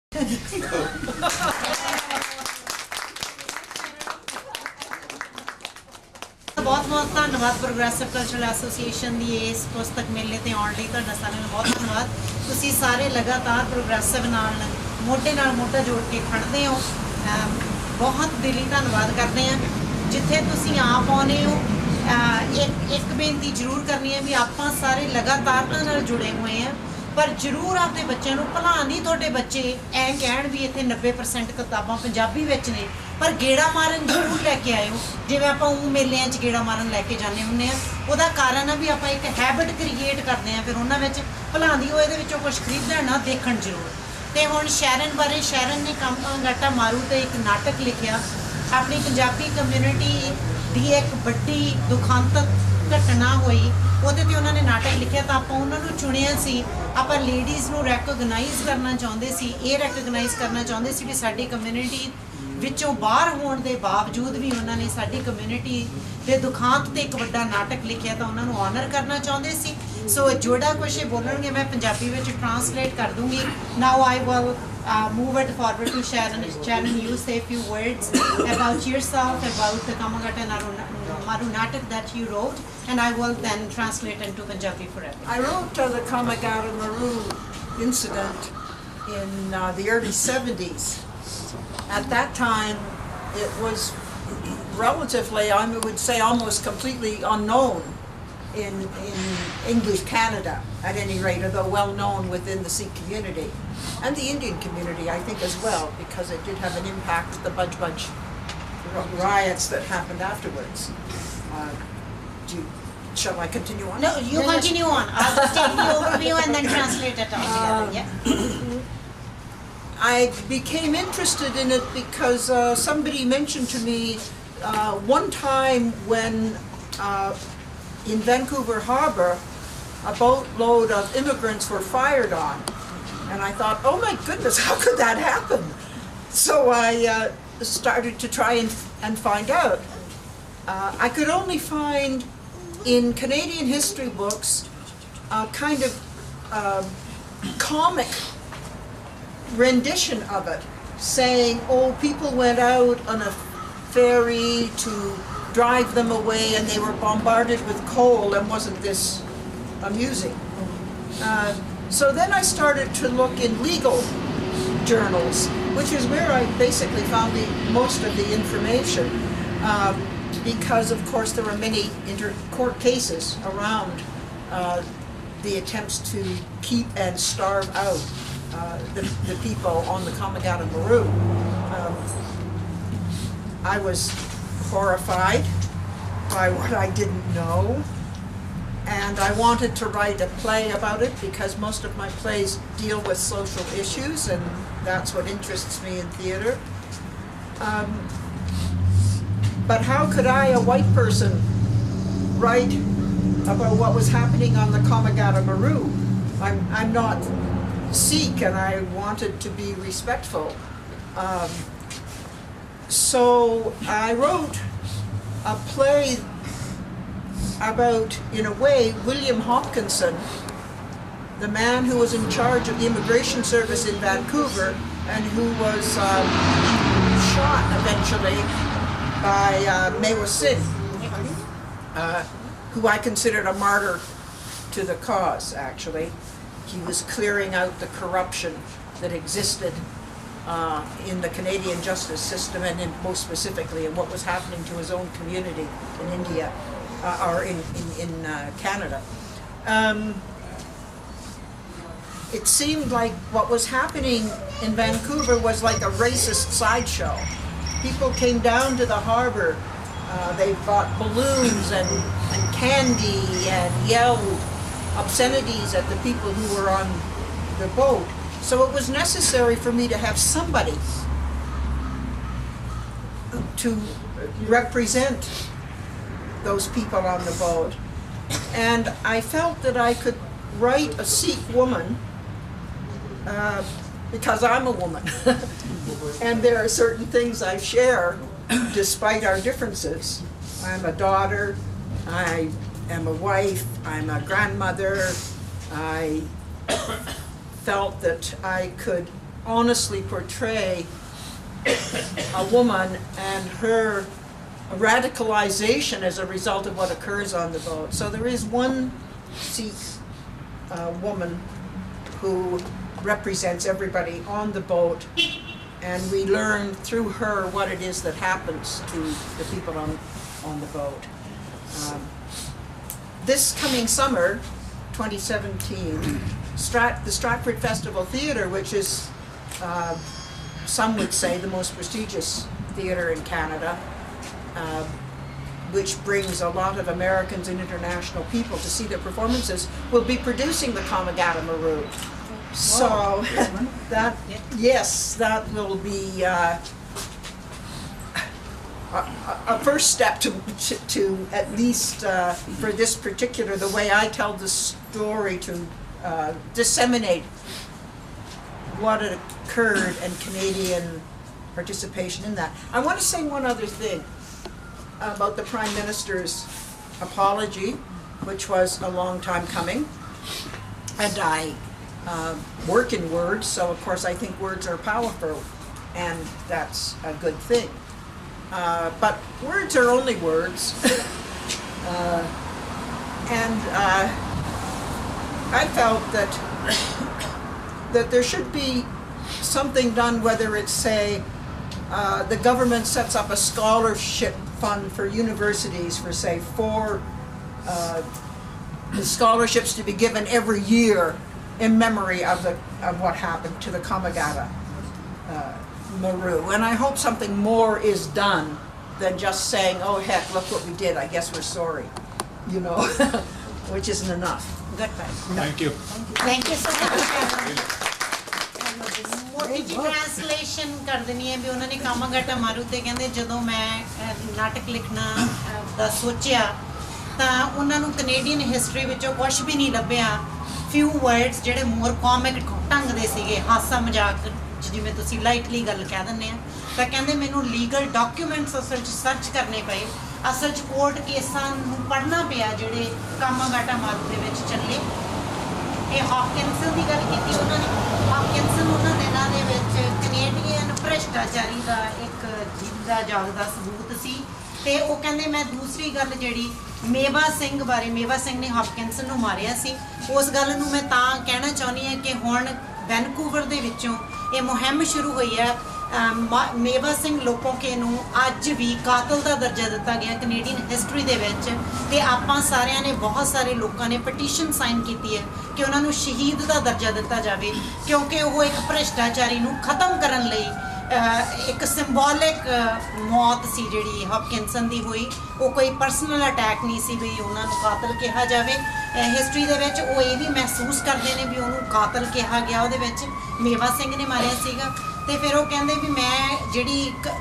बहुत धन्यवाद progressive cultural association की इस पुस्तक मेले ते आने लई तुहाडा सारिਆਂ ਨੂੰ बहुत धन्यवाद। तुसीं सारे लगातार प्रोग्रेसिव नाल मोढे जोड़ के खड़दे हो, बहुत दिली धन्यवाद करते हैं। जिथे तुसीं आप आने हो एक बेनती जरूर करनी है भी आपां सारे लगातारता नाल जुड़े हुए हैं, पर जरूर आपके बच्चों को भला नहीं थोड़े बच्चे ऐ कहण भी इत्थे 90% किताबां पंजाबी विच ने, पर गेड़ा मारन जरूर लैके आए जिवें आपां मेलिਆਂ 'ਚ गेड़ा मारन लैके जाने हुंदे आ। ਉਹਦਾ ਕਾਰਨ ਆ ਵੀ ਆਪਾਂ एक हैबिट क्रिएट करते हैं, फिर उन्हां विच भला दी ਉਹ ਇਹਦੇ ਵਿੱਚੋਂ कुछ खरीदण ना देखण जरूर। ਤੇ ਹੁਣ ਸ਼ਰਨ ਬਾਰੇ ਸ਼ਰਨ ਨੇ ਕਾਮਾਗਾਟਾ ਮਾਰੂ ਤੇ एक नाटक लिखिया अपनी पंजाबी कम्यूनिटी दी एक बड़ी दुखांतक घटना हुई, ਉਹਦੇ ਤੇ ਉਹਨਾਂ ਨੇ नाटक लिखिया। ਤਾਂ ਆਪਾਂ ਉਹਨਾਂ ਨੂੰ ਚੁਣਿਆ ਸੀ, ਆਪਾਂ ਲੇਡੀਜ਼ ਨੂੰ ਰੈਕੋਗਨਾਈਜ਼ ਕਰਨਾ ਚਾਹੁੰਦੇ ਸੀ, ਇਹ ਰੈਕੋਗਨਾਈਜ਼ ਕਰਨਾ ਚਾਹੁੰਦੇ ਸੀ ਵੀ ਸਾਡੀ ਕਮਿਊਨਿਟੀ ਵਿੱਚੋਂ ਬਾਹਰ ਹੋਣ ਦੇ ਬਾਵਜੂਦ ਵੀ ਉਹਨਾਂ ਨੇ ਸਾਡੀ ਕਮਿਊਨਿਟੀ ਦੇ ਦੁਖਾਂਤ ਤੇ ਇੱਕ ਵੱਡਾ ਨਾਟਕ ਲਿਖਿਆ, ਤਾਂ ਉਹਨਾਂ ਨੂੰ ਆਨਰ ਕਰਨਾ ਚਾਹੁੰਦੇ ਸੀ। ਸੋ ਜਿਹੜਾ ਕੁਛ ਇਹ ਬੋਲਣਗੇ ਮੈਂ ਪੰਜਾਬੀ ਵਿੱਚ ਟ੍ਰਾਂਸਲੇਟ ਕਰ ਦੂੰਗੀ। Now I will move it forward to Sharon. Sharon, you say a few words about yourself, about the Kamagata Maru Natak that you wrote, and I will then translate into Punjabi for everyone. I wrote the Kamagata Maru incident in the early 70s. At that time, it was relatively, I would say, almost completely unknown in English Canada, at any rate, although well known within the Sikh community and the Indian community, I think, as well, because it did have an impact with the Budge riots that happened afterwards. Shall I continue on? No, you continue on. I'll just take the overview and then translate it all together. Yeah. I became interested in it because somebody mentioned to me one time when in Vancouver Harbour a boatload of immigrants were fired on, and I thought, oh my goodness, how could that happen? So I started to try and find out. I could only find in Canadian history books a kind of comic rendition of it, saying, oh, people went out on a ferry to drive them away and they were bombarded with coal, and wasn't this amusing? So then I started to look in legal journals, which is where I basically found most of the information, because of course there were many inter-court cases around the attempts to keep and starve out the people on the Kamagata Maru. I was horrified by what I didn't know, and I wanted to write a play about it because most of my plays deal with social issues, and that's what interests me in theater. But how could I, a white person, write about what was happening on the Kamagata Maru? I'm not Sikh, and I wanted to be respectful. So I wrote a play about, in a way, William Hopkinson, the man who was in charge of the immigration service in Vancouver and who was shot eventually by Mela, who I considered a martyr to the cause, actually. He was clearing out the corruption that existed in the Canadian justice system, and most specifically in what was happening to his own community in India, or in Canada. It seemed like what was happening in Vancouver was like a racist sideshow. People came down to the harbour, they bought balloons and candy and yelled obscenities at the people who were on the boat. So it was necessary for me to have somebody to represent those people on the boat. And I felt that I could write a Sikh woman, because I'm a woman. And there are certain things I share despite our differences. I'm a daughter, I am a wife, I'm a grandmother. I felt that I could honestly portray a woman and her radicalization as a result of what occurs on the boat. So there is one Sikh woman who represents everybody on the boat, and we learn through her what it is that happens to the people on the boat. This coming summer, 2017, the Stratford Festival Theatre, which is, some would say, the most prestigious theatre in Canada, which brings a lot of Americans and international people to see their performances, will be producing the Kamagata Maru. So that, yes, that will be a first step to at least for this particular, the way I tell the story, to disseminate what had occurred and Canadian participation in that. I want to say one other thing about the Prime Minister's apology, which was a long time coming, and I work in words, so of course I think words are powerful, and that's a good thing. But words are only words, and I felt that there should be something done, whether it's, say, the government sets up a scholarship fund for universities for, say, 4 scholarships to be given every year in memory of what happened to the Kamagata Maru. And I hope something more is done than just saying, oh heck, look what we did, I guess we're sorry, you know, which isn't enough. Good point. Thank you. Thank you so much. ਮੋਟੀ ਜੀ translation ਕਰ ਦੇਣੀ ਹੈ ਵੀ ਉਹਨਾਂ ਨੇ ਕਾਮਾਗਾਟਾ ਮਾਰੂ ਤੇ ਕਹਿੰਦੇ ਜਦੋਂ ਮੈਂ ਨਾਟਕ ਲਿਖਣਾ ਦਾ ਸੋਚਿਆ ਤਾਂ ਉਹਨਾਂ ਨੂੰ ਕੈਨੇਡੀਅਨ ਹਿਸਟਰੀ ਵਿੱਚੋਂ ਕੁਝ ਵੀ ਨਹੀਂ ਲੱਭਿਆ। ਫਿਊ ਵਰਡਸ ਜਿਹੜੇ ਮੋਰ ਕਾਮਿਕ ਢੰਗ ਦੇ ਸੀਗੇ, ਹਾਸਾ ਮਜ਼ਾਕ ਜਿਵੇਂ ਤੁਸੀਂ ਲਾਈਟਲੀ ਗੱਲ ਕਹਿ ਦਿੰਦੇ ਆ, ਤਾਂ ਕਹਿੰਦੇ ਮੈਨੂੰ ਲੀਗਲ ਡਾਕੂਮੈਂਟਸ ਅਸਲ 'ਚ ਸਰਚ ਕਰਨੇ ਪਏ, ਅਸਲ 'ਚ ਕੋਰਟ ਕੇਸਾਂ ਨੂੰ ਪੜ੍ਹਨਾ ਪਿਆ ਜਿਹੜੇ ਕਾਮਾਗਾਟਾ ਮਾਰੂ ਦੇ ਵਿੱਚ ਚੱਲੇ। ਇਹ ਹੌਪਕਿੰਸਨ ਦੀ ਗੱਲ ਕੀਤੀ ਉਹਨਾਂ ਨੇ। ਹੌਪਕਿੰਸਨ ਉਹਨਾਂ ਦਿਨਾਂ ਦੇ ਵਿੱਚ ਕੈਨੇਡੀਅਨ ਭ੍ਰਿਸ਼ਟਾਚਾਰੀ ਦਾ ਇੱਕ ਜਿੰਦਾ ਜਾਗਦਾ ਸਬੂਤ ਸੀ। ਤੇ ਉਹ ਕਹਿੰਦੇ ਮੈਂ ਦੂਸਰੀ ਗੱਲ ਜਿਹੜੀ ਮੇਵਾ ਸਿੰਘ ਬਾਰੇ, ਮੇਵਾ ਸਿੰਘ ਨੇ ਹੌਪਕਿੰਸਨ ਨੂੰ ਮਾਰਿਆ ਸੀ, ਉਸ ਗੱਲ ਨੂੰ ਮੈਂ ਤਾਂ ਕਹਿਣਾ ਚਾਹੁੰਦੀ ਹਾਂ ਕਿ ਹੁਣ ਵੈਨਕੂਵਰ ਦੇ ਵਿੱਚੋਂ ਇਹ ਮੁਹਿੰਮ ਸ਼ੁਰੂ ਹੋਈ ਹੈ। ਮੇਵਾ ਸਿੰਘ ਲੋਪੋਕੇ ਨੂੰ ਅੱਜ ਵੀ ਕਾਤਲ ਦਾ ਦਰਜਾ ਦਿੱਤਾ ਗਿਆ ਕੈਨੇਡੀਅਨ ਹਿਸਟਰੀ ਦੇ ਵਿੱਚ, ਤੇ ਆਪਾਂ ਸਾਰਿਆਂ ਨੇ, ਬਹੁਤ ਸਾਰੇ ਲੋਕਾਂ ਨੇ ਪਟੀਸ਼ਨ ਸਾਈਨ ਕੀਤੀ ਹੈ ਕਿ ਉਹਨਾਂ ਨੂੰ ਸ਼ਹੀਦ ਦਾ ਦਰਜਾ ਦਿੱਤਾ ਜਾਵੇ, ਕਿਉਂਕਿ ਉਹ ਇੱਕ ਭ੍ਰਿਸ਼ਟਾਚਾਰੀ ਨੂੰ ਖਤਮ ਕਰਨ ਲਈ ਇੱਕ ਸਿੰਬੋਲਿਕ ਮੌਤ ਸੀ ਜਿਹੜੀ ਹੌਪਕਿੰਸਨ ਦੀ ਹੋਈ। ਉਹ ਕੋਈ ਪਰਸਨਲ ਅਟੈਕ ਨਹੀਂ ਸੀ ਵੀ ਉਹਨਾਂ ਨੂੰ ਕਾਤਲ ਕਿਹਾ ਜਾਵੇ। ਹਿਸਟਰੀ ਦੇ ਵਿੱਚ ਉਹ ਇਹ ਵੀ ਮਹਿਸੂਸ ਕਰਦੇ ਨੇ ਵੀ ਉਹਨੂੰ ਕਾਤਲ ਕਿਹਾ ਗਿਆ, ਉਹਦੇ ਵਿੱਚ ਮੇਵਾ ਸਿੰਘ ਨੇ ਮਾਰਿਆ ਸੀਗਾ। ਤੇ ਫਿਰ ਉਹ ਕਹਿੰਦੇ ਵੀ ਮੈਂ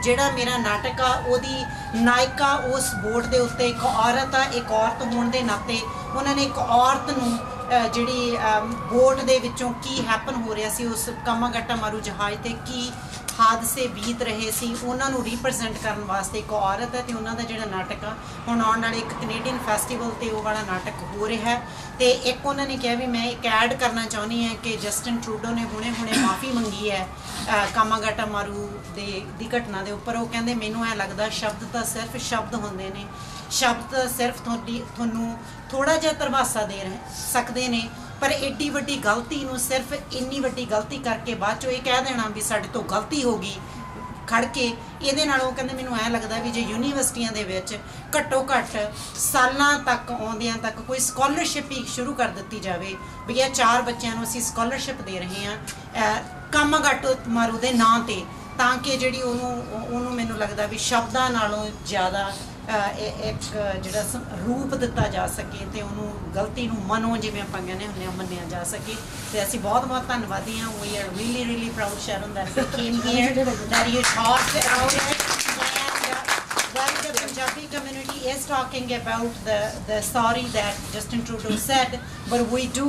ਜਿਹੜਾ ਮੇਰਾ ਨਾਟਕ ਆ ਉਹਦੀ ਨਾਇਕਾ ਉਸ ਬੋਟ ਦੇ ਉੱਤੇ ਇੱਕ ਔਰਤ ਆ, ਇੱਕ ਔਰਤ ਹੋਣ ਦੇ ਨਾਤੇ ਉਹਨਾਂ ਨੇ ਇੱਕ ਔਰਤ ਨੂੰ ਜਿਹੜੀ ਬੋਟ ਦੇ ਵਿੱਚੋਂ ਕੀ ਹੈਪਨ ਹੋ ਰਿਹਾ ਸੀ, ਉਸ ਕਾਮਾਗਾਟਾ ਮਾਰੂ ਜਹਾਜ਼ ਤੇ ਕੀ ਹਾਦਸੇ ਬੀਤ ਰਹੇ ਸੀ, ਉਹਨਾਂ ਨੂੰ ਰਿਪਰੈਜ਼ੈਂਟ ਕਰਨ ਵਾਸਤੇ ਇੱਕ ਔਰਤ ਹੈ। ਤੇ ਉਹਨਾਂ ਦਾ ਜਿਹੜਾ ਨਾਟਕ ਆ ਹੁਣ ਆਉਣ ਵਾਲੇ ਇੱਕ ਕੈਨੇਡੀਅਨ ਫੈਸਟੀਵਲ ਤੇ ਉਹ ਵਾਲਾ ਨਾਟਕ ਹੋ ਰਿਹਾ ਹੈ। ਤੇ ਇੱਕ ਉਹਨਾਂ ਨੇ ਕਿਹਾ ਵੀ ਮੈਂ ਇੱਕ ਐਡ ਕਰਨਾ ਚਾਹੁੰਦੀ ਹਾਂ ਕਿ ਜਸਟਿਨ ਟਰੂਡੋ ਨੇ ਹੁਣੇ ਮਾਫੀ ਮੰਗੀ ਹੈ ਕਾਮਾਗਾਟਾ ਮਾਰੂ ਦੀ ਘਟਨਾ ਦੇ ਉੱਪਰ। ਉਹ ਕਹਿੰਦੇ ਮੈਨੂੰ ਐਂ ਲੱਗਦਾ ਸ਼ਬਦ ਤਾਂ ਸਿਰਫ ਸ਼ਬਦ ਹੁੰਦੇ ਨੇ, ਸ਼ਬਦ ਸਿਰਫ ਤੁਹਾਨੂੰ ਥੋੜਾ ਜਿਹਾ ਧਰਵਾਸਾ ਦੇ ਸਕਦੇ ਨੇ, ਪਰ ਏਡੀ ਵੱਡੀ ਗਲਤੀ ਨੂੰ ਸਿਰਫ ਇੰਨੀ ਵੱਡੀ ਗਲਤੀ ਕਰਕੇ ਬਾਅਦ ਚੋਂ ਇਹ ਕਹਿ ਦੇਣਾ ਵੀ ਸਾਡੇ ਤੋਂ ਗਲਤੀ ਹੋ ਗਈ ਖੜ ਕੇ, ਇਹਦੇ ਨਾਲ ਉਹ ਕਹਿੰਦੇ ਮੈਨੂੰ ਐਂ ਲੱਗਦਾ ਵੀ ਜੇ ਯੂਨੀਵਰਸਿਟੀਆਂ ਦੇ ਵਿੱਚ ਘੱਟੋ ਘੱਟ ਸਾਲਾਂ ਤੱਕ ਆਉਂਦਿਆਂ ਤੱਕ ਕੋਈ ਸਕਾਲਰਸ਼ਿਪ ਹੀ ਸ਼ੁਰੂ ਕਰ ਦਿੱਤੀ ਜਾਵੇ ਵੀ ਇਹ 4 ਬੱਚਿਆਂ ਨੂੰ ਅਸੀਂ ਸਕਾਲਰਸ਼ਿਪ ਦੇ ਰਹੇ ਹਾਂ ਕਾਮਾਗਾਟਾ ਮਾਰੂ ਦੇ ਨਾਂ ਤੇ, ਤਾਂ ਕਿ ਜਿਹੜੀ ਉਹਨੂੰ ਮੈਨੂੰ ਲੱਗਦਾ ਵੀ ਸ਼ਬਦਾਂ ਨਾਲੋਂ ਜ਼ਿਆਦਾ ਇੱਕ ਜਿਹੜਾ ਰੂਪ ਦਿੱਤਾ ਜਾ ਸਕੇ ਤੇ ਉਹਨੂੰ ਗਲਤੀ ਨੂੰ ਮਨੋਂ ਜਿਵੇਂ ਆਪਾਂ ਕਹਿੰਦੇ ਹੁੰਦੇ ਹਾਂ ਮੰਨਿਆ ਜਾ ਸਕੇ। ਤੇ ਅਸੀਂ ਬਹੁਤ ਧੰਨਵਾਦੀ ਹਾਂ। We are really proud Sharan that you came here, that you talked about it, and while the Punjabi community is talking about the sorry that Justin Trudeau said, but we do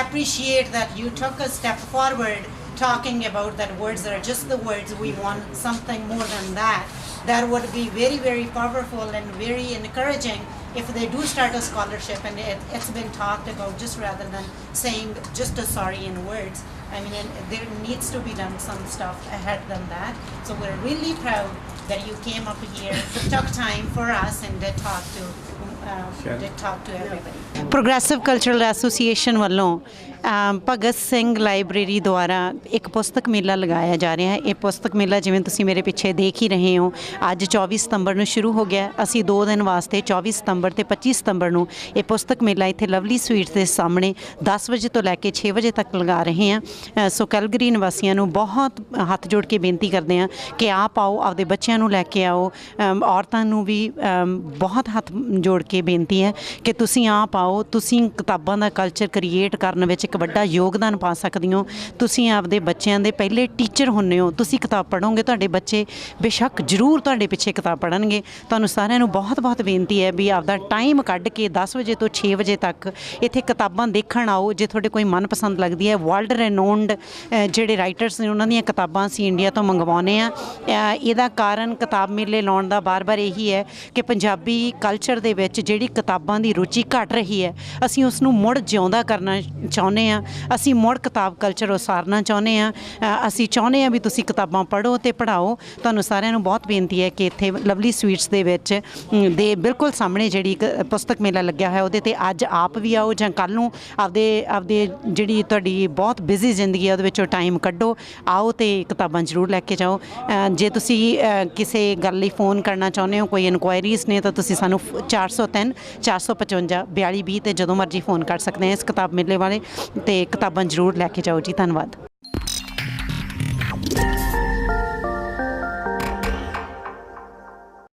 appreciate that you took a step forward talking about that words are just the words, we want something more than that. That would be very, very powerful and very encouraging if they do start a scholarship, and it's been talked about, just rather than saying just a sorry in words, I mean, there needs to be done some stuff ahead than that. So we're really proud that you came up here, took time for us, and did talk to everybody. Progressive Cultural Association ਵੱਲੋਂ Bhagat Singh library ਦੁਆਰਾ ਇੱਕ ਪੁਸਤਕ ਮੇਲਾ ਲਗਾਇਆ ਜਾ ਰਿਹਾ ਹੈ। ਇਹ ਪੁਸਤਕ ਮੇਲਾ ਜਿਵੇਂ ਤੁਸੀਂ ਮੇਰੇ ਪਿੱਛੇ ਦੇਖ ਹੀ ਰਹੇ ਹੋ, ਅੱਜ 24 ਸਤੰਬਰ ਨੂੰ ਸ਼ੁਰੂ ਹੋ ਗਿਆ। ਅਸੀਂ 2 ਦਿਨ ਵਾਸਤੇ 24 ਸਤੰਬਰ ਤੇ 25 ਸਤੰਬਰ ਨੂੰ ਇਹ ਪੁਸਤਕ ਮੇਲਾ ਇੱਥੇ ਲਵਲੀ ਸਵੀਟਸ ਦੇ ਸਾਹਮਣੇ 10 ਵਜੇ ਤੋਂ ਲੈ ਕੇ 6 ਵਜੇ ਤੱਕ ਲਗਾ ਰਹੇ ਹਾਂ। ਸੋ ਕੈਲਗਰੀ ਨਿਵਾਸੀਆਂ ਨੂੰ ਬਹੁਤ ਹੱਥ ਜੋੜ ਕੇ ਬੇਨਤੀ ਕਰਦੇ ਹਾਂ ਕਿ ਆਪ ਆਓ, ਆਪਦੇ ਬੱਚਿਆਂ ਨੂੰ ਲੈ ਕੇ ਆਓ। ਔਰਤਾਂ ਨੂੰ ਵੀ ਬਹੁਤ ਹੱਥ ਜੋੜ ਕੇ ਬੇਨਤੀ ਹੈ ਕਿ ਤੁਸੀਂ ਆਪ ਆਓ। ਤੁਸੀਂ ਕਿਤਾਬਾਂ ਦਾ ਕਲਚਰ ਕ੍ਰੀਏਟ ਕਰਨ ਵਿੱਚ ਇੱਕ ਵੱਡਾ ਯੋਗਦਾਨ ਪਾ ਸਕਦੇ ਹੋ। ਤੁਸੀਂ ਆਪਦੇ ਬੱਚਿਆਂ ਦੇ ਪਹਿਲੇ ਟੀਚਰ ਹੁੰਦੇ ਹੋ। ਤੁਸੀਂ ਕਿਤਾਬ ਪੜ੍ਹੋਗੇ, ਤੁਹਾਡੇ ਬੱਚੇ ਬੇਸ਼ੱਕ ਜ਼ਰੂਰ ਤੁਹਾਡੇ ਪਿੱਛੇ ਕਿਤਾਬ ਪੜ੍ਹਨਗੇ। ਤੁਹਾਨੂੰ ਸਾਰਿਆਂ ਨੂੰ ਬਹੁਤ ਬਹੁਤ ਬੇਨਤੀ ਹੈ ਵੀ ਆਪਦਾ ਟਾਈਮ ਕੱਢ ਕੇ 10 ਵਜੇ ਤੋਂ 6 ਵਜੇ ਤੱਕ ਇੱਥੇ ਕਿਤਾਬਾਂ ਦੇਖਣ ਆਓ। ਜੇ ਤੁਹਾਡੇ ਕੋਈ ਮਨਪਸੰਦ ਲੱਗਦੀ ਹੈ, ਵਰਲਡ ਰੈਨੋਨਡ ਜਿਹੜੇ ਰਾਈਟਰਸ ਨੇ ਉਹਨਾਂ ਦੀਆਂ ਕਿਤਾਬਾਂ ਅਸੀਂ ਇੰਡੀਆ ਤੋਂ ਮੰਗਵਾਉਂਦੇ ਹਾਂ। ਇਹਦਾ ਕਾਰਨ ਕਿਤਾਬ ਮੇਲੇ ਲਾਉਣ ਦਾ ਬਾਰ-ਬਾਰ ਇਹੀ ਹੈ ਕਿ ਪੰਜਾਬੀ ਕਲਚਰ ਦੇ ਵਿੱਚ ਜਿਹੜੀ ਕਿਤਾਬਾਂ ਦੀ ਰੁਚੀ ਘਟ ਰਹੀ ਹੈ, ਅਸੀਂ ਉਸ ਨੂੰ ਮੁੜ ਜਿਉਂਦਾ ਕਰਨਾ ਚਾਹੁੰਦੇ ਹਾਂ। ਅਸੀਂ ਮੁੜ ਕਿਤਾਬ ਕਲਚਰ ਉਸਾਰਨਾ ਚਾਹੁੰਦੇ ਹਾਂ। ਅਸੀਂ ਚਾਹੁੰਦੇ ਹਾਂ ਵੀ ਤੁਸੀਂ ਕਿਤਾਬਾਂ ਪੜ੍ਹੋ ਅਤੇ ਪੜ੍ਹਾਓ। ਤੁਹਾਨੂੰ ਸਾਰਿਆਂ ਨੂੰ ਬਹੁਤ ਬੇਨਤੀ ਹੈ ਕਿ ਇੱਥੇ ਲਵਲੀ ਸਵੀਟਸ ਦੇ ਵਿੱਚ ਦੇ ਬਿਲਕੁਲ ਸਾਹਮਣੇ ਜਿਹੜੀ ਇੱਕ ਪੁਸਤਕ ਮੇਲਾ ਲੱਗਿਆ ਹੋਇਆ, ਉਹਦੇ 'ਤੇ ਅੱਜ ਆਪ ਵੀ ਆਓ ਜਾਂ ਕੱਲ੍ਹ ਨੂੰ ਆਪਦੇ ਜਿਹੜੀ ਤੁਹਾਡੀ ਬਹੁਤ ਬਿਜ਼ੀ ਜ਼ਿੰਦਗੀ ਹੈ ਉਹਦੇ ਵਿੱਚੋਂ ਟਾਈਮ ਕੱਢੋ, ਆਓ ਅਤੇ ਕਿਤਾਬਾਂ ਜ਼ਰੂਰ ਲੈ ਕੇ ਜਾਓ। ਜੇ ਤੁਸੀਂ ਕਿਸੇ ਗੱਲ ਲਈ ਫ਼ੋਨ ਕਰਨਾ ਚਾਹੁੰਦੇ ਹੋ, ਕੋਈ ਇਨਕੁਆਇਰੀਜ਼ ਨੇ, ਤਾਂ ਤੁਸੀਂ ਸਾਨੂੰ 403 455 4220 'ਤੇ ਜਦੋਂ ਮਰਜ਼ੀ ਫ਼ੋਨ ਕਰ ਸਕਦੇ ਹਾਂ ਇਸ ਕਿਤਾਬ ਮੇਲੇ ਵਾਲੇ। ਅਤੇ ਕਿਤਾਬਾਂ ਜ਼ਰੂਰ ਲੈ ਕੇ ਜਾਓ ਜੀ। ਧੰਨਵਾਦ।